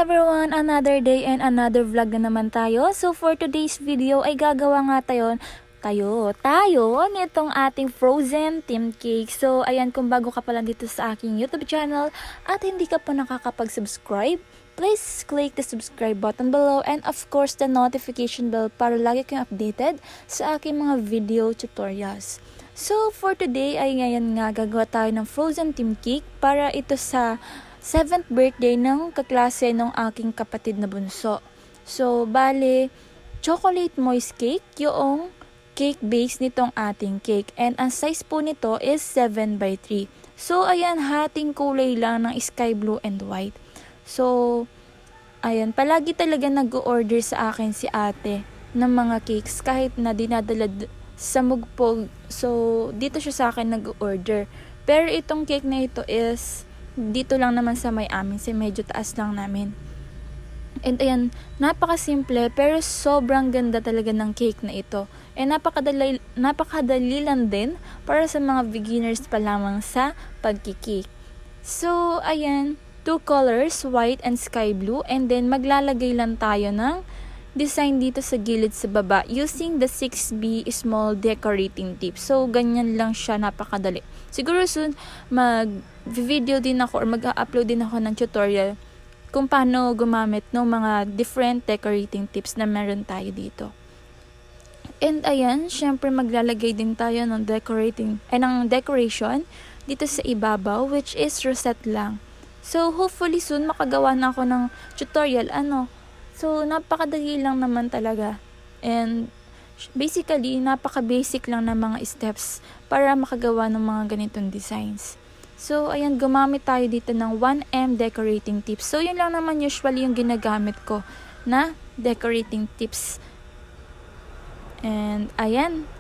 everyone! Another day and another vlog na naman tayo. So for today's video ay gagawa nga tayo nitong ating frozen theme cake. So ayan, kung bago ka pa lang dito sa aking YouTube channel at hindi ka pa nakakapag-subscribe, please click the subscribe button below and of course the notification bell para lagi kang updated sa aking mga video tutorials. So for today ay ngayon nga gagawa tayo ng frozen theme cake para ito sa 7th birthday ng kaklase ng aking kapatid na bunso. So, bale, chocolate moist cake yung cake base nitong ating cake. And ang size po nito is 7x3. So, ayan, hating kulay lang ng sky blue and white. So, ayan, palagi talaga nag-order sa akin si ate ng mga cakes kahit na dinadala sa mugpog. So, dito siya sa akin nag-order. Pero itong cake na ito is dito lang naman sa may amin, sa medyo taas lang namin. And ayan, napakasimple pero sobrang ganda talaga ng cake na ito. And napakadali lang din para sa mga beginners pa lamang sa pagkikake. So ayan, 2 colors, white and sky blue. And then maglalagay lang tayo ng design dito sa gilid sa baba using the 6B small decorating tip. So, ganyan lang siya, napakadali. Siguro soon, mag-video din ako or mag-upload din ako ng tutorial kung paano gumamit ng mga different decorating tips na meron tayo dito. And ayan, syempre maglalagay din tayo ng decoration dito sa ibabaw, which is rosette lang. So, hopefully soon makagawa na ako ng tutorial, So, napakadali lang naman talaga. And, basically, napaka-basic lang ng mga steps para makagawa ng mga ganitong designs. So, ayan, gumamit tayo dito ng 1M decorating tips. So, yun lang naman usually yung ginagamit ko na decorating tips. And, ayan.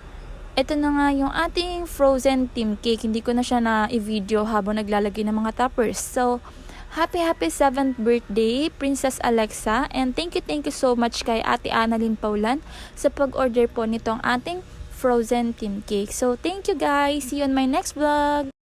Ito na nga yung ating frozen theme cake. Hindi ko na siya na-video habang naglalagay ng mga toppers. So, happy 7th birthday, Princess Alexa. And thank you so much kay Ate Annalyn Paulan sa pag-order po nitong ating frozen theme cake. So, thank you guys. See you on my next vlog.